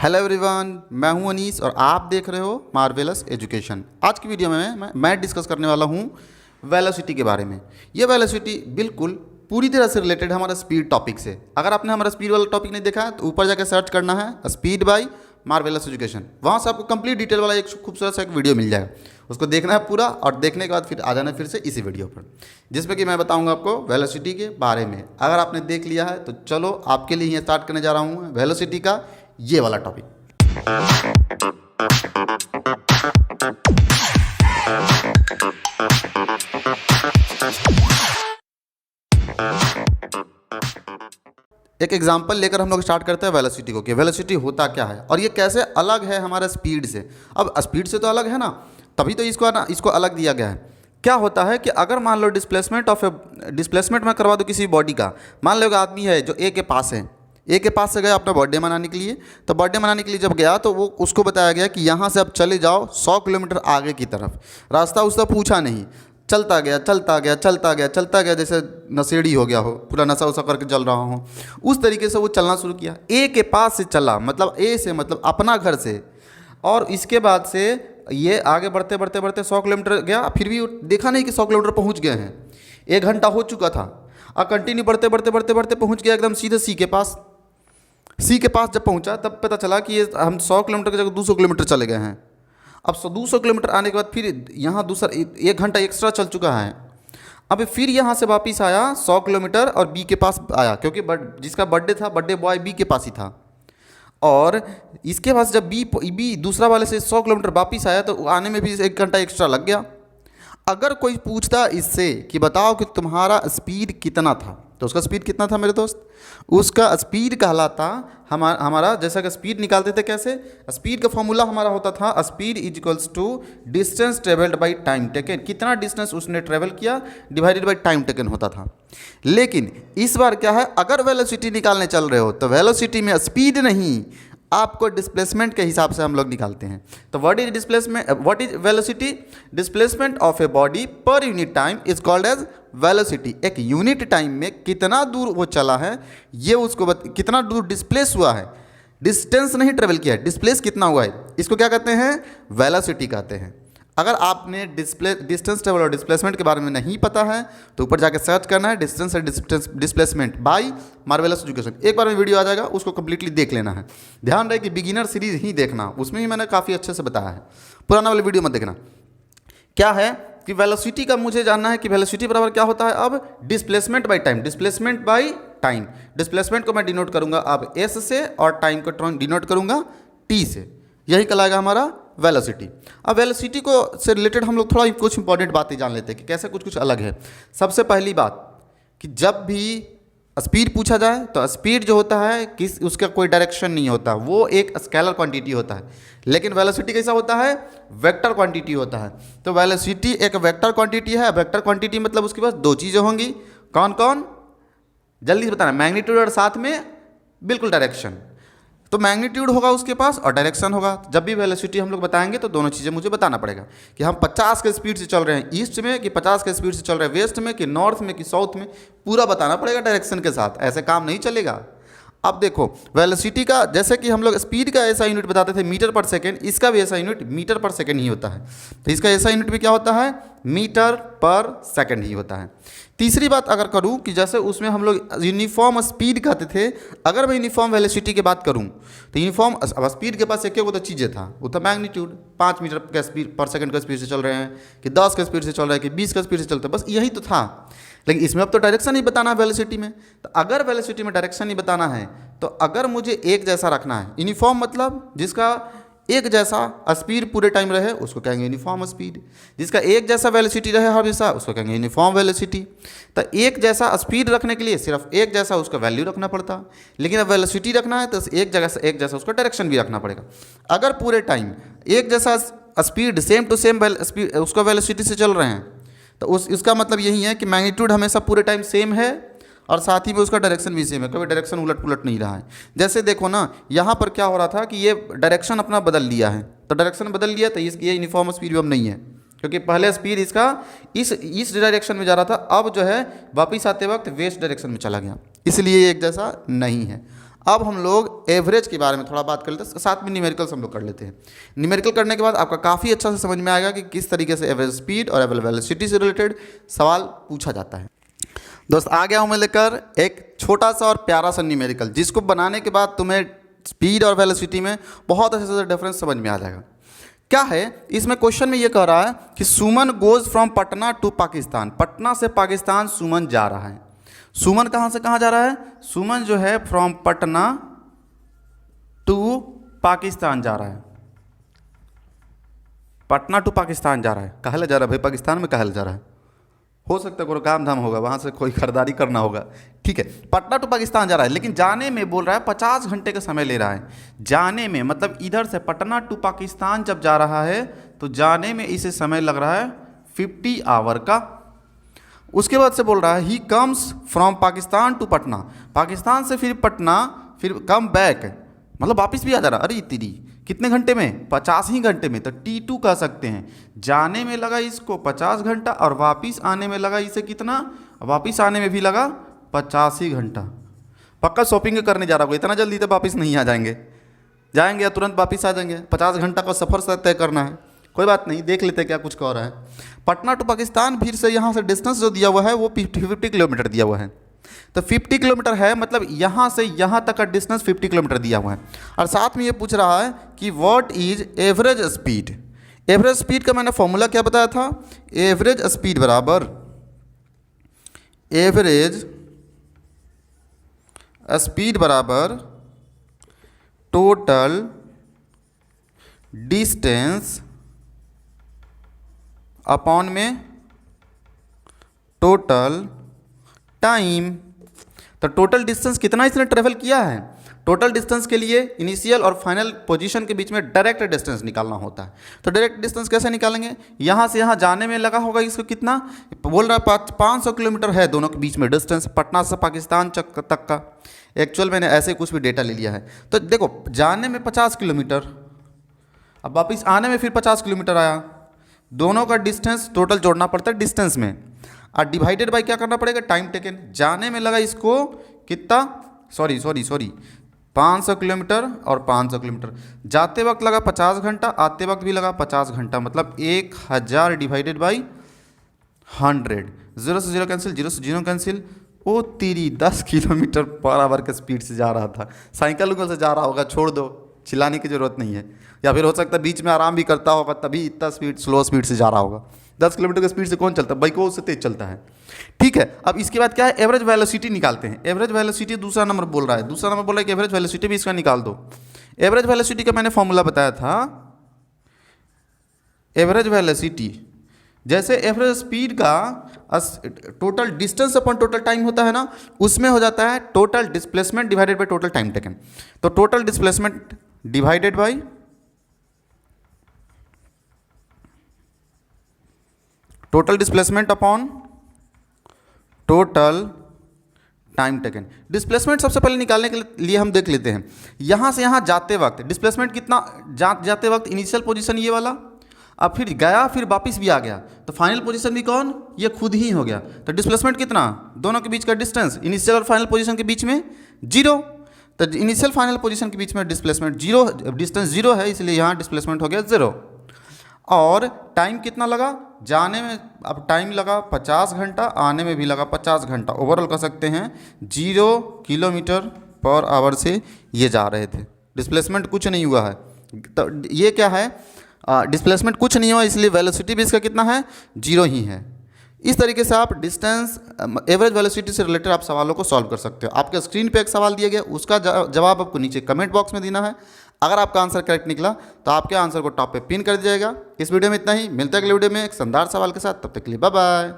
Hello everyone, मैं हूं अनीस और आप देख रहे हो मार्वेलस एजुकेशन। आज की वीडियो में मैं डिस्कस करने वाला हूं वेलोसिटी के बारे में। ये वेलोसिटी बिल्कुल पूरी तरह से रिलेटेड है हमारा स्पीड टॉपिक से। अगर आपने हमारा स्पीड वाला टॉपिक नहीं देखा है तो ऊपर जाकर सर्च करना है स्पीड बाय मार्वेलस एजुकेशन। वहाँ से आपको कंप्लीट डिटेल वाला एक खूबसूरत सा एक वीडियो मिल जाएगा। उसको देखना है पूरा और देखने के बाद फिर आ जाना फिर से इसी वीडियो पर, जिसमें कि मैं बताऊंगा आपको वेलोसिटी के बारे में। अगर आपने देख लिया है तो चलो आपके लिए ही स्टार्ट करने जा रहा हूँ वेलोसिटी का ये वाला टॉपिक। एक एग्जांपल लेकर हम लोग स्टार्ट करते हैं वेलोसिटी को कि वेलोसिटी होता क्या है और ये कैसे अलग है हमारे स्पीड से। अब स्पीड से तो अलग है ना, तभी तो इसको अलग दिया गया है। क्या होता है कि अगर मान लो डिस्प्लेसमेंट में करवा दो किसी बॉडी का। मान लो एक आदमी है जो ए के पास है, ए के पास से गया अपना बर्थडे मनाने के लिए। तो बर्थडे मनाने के लिए जब गया तो वो उसको बताया गया कि यहाँ से अब चले जाओ 100 किलोमीटर आगे की तरफ। रास्ता उसका पूछा नहीं, चलता गया जैसे नशेड़ी हो गया हो, पूरा नशा उसा करके चल रहा हो। उस तरीके से वो चलना शुरू किया। ए के पास से चला, मतलब ए से मतलब अपना घर से। और इसके बाद से ये आगे बढ़ते 100 किलोमीटर गया। फिर भी देखा नहीं कि 100 किलोमीटर पहुँच गए हैं। 1 घंटा हो चुका था और कंटिन्यू बढ़ते पहुँच गया एकदम सीधे सी के पास। सी के पास जब पहुंचा तब पता चला कि ये हम 100 किलोमीटर की जगह 200 किलोमीटर चले गए हैं। अब 200 किलोमीटर आने के बाद फिर यहाँ दूसरा 1 घंटा एक्स्ट्रा चल चुका है। अब फिर यहाँ से वापस आया 100 किलोमीटर और बी के पास आया, क्योंकि जिसका बर्थडे था बर्थडे बॉय बी के पास ही था। और इसके पास जब बी दूसरा वाले से 100 किलोमीटर वापस आया तो आने में भी 1 घंटा एक्स्ट्रा लग गया। अगर कोई पूछता इससे कि बताओ कि तुम्हारा स्पीड कितना था, तो उसका स्पीड कितना था मेरे दोस्त? उसका स्पीड कहलाता हमारा जैसा कि स्पीड निकालते थे कैसे, स्पीड का फॉर्मूला हमारा होता था speed is equals to distance travelled by time taken. कितना डिस्टेंस उसने ट्रेवल किया डिवाइडेड बाई टाइम टेकन होता था। लेकिन इस बार क्या है, अगर वेलोसिटी निकालने चल रहे हो तो वेलोसिटी में स्पीड नहीं, आपको डिस्प्लेसमेंट के हिसाब से हम लोग निकालते हैं। तो what is velocity? Displacement of a body per unit time is called as velocity. एक यूनिट टाइम में कितना दूर वो चला है, ये उसको कितना दूर डिस्प्लेस हुआ है, डिस्टेंस नहीं ट्रेवल किया है, डिस्प्लेस कितना हुआ है, इसको क्या कहते हैं? वेलोसिटी कहते हैं। अगर आपने डिस्टेंस ट्रेवल और डिस्प्लेसमेंट के बारे में नहीं पता है तो ऊपर जाकर सर्च करना है डिस्टेंस और डिस्प्लेसमेंट बाय मार्वेलस एजुकेशन। एक बार में वीडियो आ जाएगा, उसको कंप्लीटली देख लेना है। ध्यान रहे कि बिगिनर सीरीज ही देखना, उसमें ही मैंने काफ़ी अच्छे से बताया है, पुराना वाली वीडियो मत देखना। क्या है कि वेलोसिटी का मुझे जानना है कि वेलोसिटी बराबर क्या होता है। अब displacement by time, displacement by time. Displacement को मैं डिनोट करूंगा अब एस से और टाइम को डिनोट करूंगा टी से। यही कहलाएगा हमारा वेलोसिटी। अब वेलोसिटी को से रिलेटेड हम लोग थोड़ा कुछ इंपॉर्टेंट बातें जान लेते हैं कि कैसे कुछ अलग है। सबसे पहली बात कि जब भी स्पीड पूछा जाए तो स्पीड जो होता है उसका कोई डायरेक्शन नहीं होता, वो एक स्केलर क्वांटिटी होता है। लेकिन वेलोसिटी कैसा होता है? वेक्टर क्वांटिटी होता है। तो वेलोसिटी एक वेक्टर क्वांटिटी है। वेक्टर क्वांटिटी मतलब उसके पास 2 चीज़ें होंगी। कौन कौन? जल्दी से बताना। मैग्नीट्यूड और साथ में बिल्कुल डायरेक्शन। तो मैग्नीट्यूड होगा उसके पास और डायरेक्शन होगा। जब भी वेलोसिटी हम लोग बताएंगे तो दोनों चीज़ें मुझे बताना पड़ेगा कि हम 50 के स्पीड से चल रहे हैं ईस्ट में, कि 50 के स्पीड से चल रहे हैं वेस्ट में, कि नॉर्थ में, कि साउथ में, पूरा बताना पड़ेगा डायरेक्शन के साथ। ऐसे काम नहीं चलेगा। अब देखो वेलोसिटी का, जैसे कि हम लोग स्पीड का ऐसा यूनिट बताते थे मीटर पर सेकेंड, इसका भी ऐसा यूनिट मीटर पर सेकेंड ही होता है। तो इसका ऐसा यूनिट भी क्या होता है? मीटर पर सेकेंड ही होता है। तीसरी बात अगर करूं कि जैसे उसमें हम लोग यूनिफॉर्म स्पीड कहते थे, अगर मैं यूनिफॉर्म वेलोसिटी की बात करूं तो यूनिफॉर्म स्पीड के पास एक तो चीज़ें था, वो था मैग्नीट्यूड। 5 मीटर के स्पीड पर सेकंड का स्पीड से चल रहे हैं, कि 10 के स्पीड से चल रहे हैं, कि 20 के स्पीड से चलते हैं, बस यही तो था। लेकिन इसमें अब तो डायरेक्शन ही बताना है वेलोसिटी में। तो अगर वेलोसिटी में डायरेक्शन ही बताना है तो अगर मुझे एक जैसा रखना है, यूनिफॉर्म मतलब जिसका एक जैसा स्पीड पूरे टाइम रहे उसको कहेंगे यूनिफॉर्म स्पीड। जिसका एक जैसा वेलोसिटी रहे हमेशा उसको कहेंगे यूनिफॉर्म वेलोसिटी। तो एक जैसा स्पीड रखने के लिए सिर्फ एक जैसा उसका वैल्यू रखना पड़ता, लेकिन अब वेलोसिटी रखना है तो एक जैसा उसका डायरेक्शन भी रखना पड़ेगा। अगर पूरे टाइम एक जैसा speed same to same speed उसका वेलोसिटी से चल रहे हैं तो इसका मतलब यही है कि मैग्नीट्यूड हमेशा पूरे टाइम सेम है और साथ ही में उसका डायरेक्शन भी सेम है, कभी डायरेक्शन उलट पुलट नहीं रहा है। जैसे देखो ना, यहाँ पर क्या हो रहा था कि ये डायरेक्शन अपना बदल लिया है, तो डायरेक्शन बदल लिया तो ये यूनिफॉर्म स्पीड अब नहीं है, क्योंकि पहले स्पीड इसका इस डायरेक्शन में जा रहा था, अब जो है वापस आते वक्त वेस्ट डायरेक्शन में चला गया, इसलिए एक जैसा नहीं है। अब हम लोग एवरेज के बारे में थोड़ा बात कर लेते हैं, साथ में न्यूमेरिकल्स हम लोग कर लेते हैं। न्यूमेरिकल करने के बाद आपका काफ़ी अच्छा से समझ में आएगा कि किस तरीके से एवरेज स्पीड और एवरेज वेलोसिटी से रिलेटेड सवाल पूछा जाता है। दोस्त आ गया हूँ मैं लेकर एक छोटा सा और प्यारा सा न्यूमेरिकल, जिसको बनाने के बाद तुम्हें स्पीड और वेलोसिटी में बहुत अच्छे से डिफरेंस समझ में आ जाएगा। क्या है इसमें क्वेश्चन में ये कह रहा है कि Suman goes from Patna to Pakistan. Patna से पाकिस्तान सुमन जा रहा है। सुमन कहाँ से कहाँ जा रहा है? सुमन जो है फ्रॉम पटना टू पाकिस्तान जा रहा है। पटना टू पाकिस्तान जा रहा है। कहाँ ले जा रहा है भाई? पाकिस्तान में कहाँ ले जा रहा है? हो सकता है कोई काम धाम होगा, वहाँ से कोई खरीदारी करना होगा। ठीक है, पटना टू पाकिस्तान जा रहा है, लेकिन जाने में बोल रहा है 50 घंटे का समय ले रहा है। जाने में मतलब इधर से पटना टू पाकिस्तान जब जा रहा है तो जाने में इसे समय लग रहा है 50 आवर का। उसके बाद से बोल रहा है he comes from Pakistan to Patna. Pakistan से फिर पटना, फिर कम बैक, मतलब वापस भी आ जा रहा। अरे इतनी कितने घंटे में? 50 ही घंटे में। तो T2 कह सकते हैं। जाने में लगा इसको 50 घंटा और वापस आने में लगा इसे कितना? वापस आने में भी लगा 50 ही घंटा। पक्का शॉपिंग करने जा रहा होगा, इतना जल्दी तो वापस नहीं आ जाएंगे, जाएंगे या तुरंत वापस आ जाएंगे। 50 घंटा का सफ़र तय करना है। कोई बात नहीं, देख लेते क्या कुछ कह रहा है। पटना टू पाकिस्तान फिर से यहाँ से डिस्टेंस जो दिया हुआ है वो 50 किलोमीटर दिया हुआ है। तो 50 किलोमीटर है, मतलब यहाँ से यहाँ तक का डिस्टेंस 50 किलोमीटर दिया हुआ है। और साथ में ये पूछ रहा है कि what is average speed. Average speed का मैंने फॉर्मूला क्या बताया था? एवरेज स्पीड बराबर टोटल डिस्टेंस अपॉन में टोटल टाइम। तो टोटल डिस्टेंस कितना इसने ट्रेवल किया है। टोटल डिस्टेंस के लिए इनिशियल और फाइनल पोजीशन के बीच में डायरेक्ट डिस्टेंस निकालना होता है। तो डायरेक्ट डिस्टेंस कैसे निकालेंगे? यहाँ से यहाँ जाने में लगा होगा इसको कितना? बोल रहा है 500 किलोमीटर है दोनों के बीच में डिस्टेंस, पटना से पाकिस्तान तक का। एक्चुअल मैंने ऐसे कुछ भी डेटा ले लिया है। तो देखो जाने में 50 किलोमीटर, अब वापस आने में फिर 50 किलोमीटर आया। दोनों का डिस्टेंस टोटल जोड़ना पड़ता है डिस्टेंस में, और डिवाइडेड बाय क्या करना पड़ेगा? Time taken. जाने में लगा इसको कितना? सॉरी 500 किलोमीटर और 500 किलोमीटर। जाते वक्त लगा 50 घंटा, आते वक्त भी लगा 50 घंटा, मतलब 1000 डिवाइडेड बाई 100। 0 से 0 कैंसिल, 0 से 0 कैंसिल। ओ तेरी 10 किलोमीटर पर आवर के स्पीड से जा रहा था। साइकिल उगल से जा रहा होगा, छोड़ दो, चिल्लाने की ज़रूरत नहीं है। या फिर हो सकता है बीच में आराम भी करता होगा, तभी इतना स्लो स्पीड से जा रहा होगा। 10 किलोमीटर की स्पीड से कौन चलता है? बाइक उससे तेज चलता है। ठीक है, अब इसके बाद क्या है? एवरेज वेलोसिटी निकालते हैं। एवरेज वेलोसिटी दूसरा नंबर बोल रहा है। दूसरा नंबर बोल रहा है कि एवरेज वेलोसिटी भी इसका निकाल दो। एवरेज वेलोसिटी का मैंने फॉर्मूला बताया था। एवरेज वेलोसिटी जैसे एवरेज स्पीड का total distance upon total time होता है ना, उसमें हो जाता है total displacement divided by total time taken. तो total displacement divided by total displacement upon total time taken. Displacement सबसे पहले निकालने के लिए हम देख लेते हैं। यहाँ से यहाँ जाते वक्त डिस्प्लेसमेंट कितना? जाते वक्त इनिशियल पोजीशन ये वाला, अब फिर गया, फिर वापस भी आ गया, तो फाइनल पोजीशन भी कौन? ये खुद ही हो गया। तो डिस्प्लेसमेंट कितना? दोनों के बीच का डिस्टेंस, इनिशियल और फाइनल पोजीशन के बीच में 0। तो इनिशियल फाइनल पोजीशन के बीच में डिस्प्लेसमेंट 0, डिस्टेंस 0 है, इसलिए यहाँ डिस्प्लेसमेंट हो गया 0। और टाइम कितना लगा? जाने में अब टाइम लगा 50 घंटा, आने में भी लगा 50 घंटा। ओवरऑल कह सकते हैं 0 किलोमीटर पर आवर से ये जा रहे थे। डिस्प्लेसमेंट कुछ नहीं हुआ है। तो ये क्या है? डिस्प्लेसमेंट कुछ नहीं हुआ, इसलिए वेलोसिटी भी इसका कितना है? 0 ही है। इस तरीके से आप डिस्टेंस एवरेज वेलोसिटी से रिलेटेड आप सवालों को सॉल्व कर सकते हो। आपके स्क्रीन पे एक सवाल दिया गया, उसका जवाब आपको नीचे कमेंट बॉक्स में देना है। अगर आपका आंसर करेक्ट निकला तो आपके आंसर को टॉप पे पिन कर दिया जाएगा। इस वीडियो में इतना ही, मिलते हैं अगले वीडियो में एक शानदार सवाल के साथ। तब तक के लिए बाय बाय।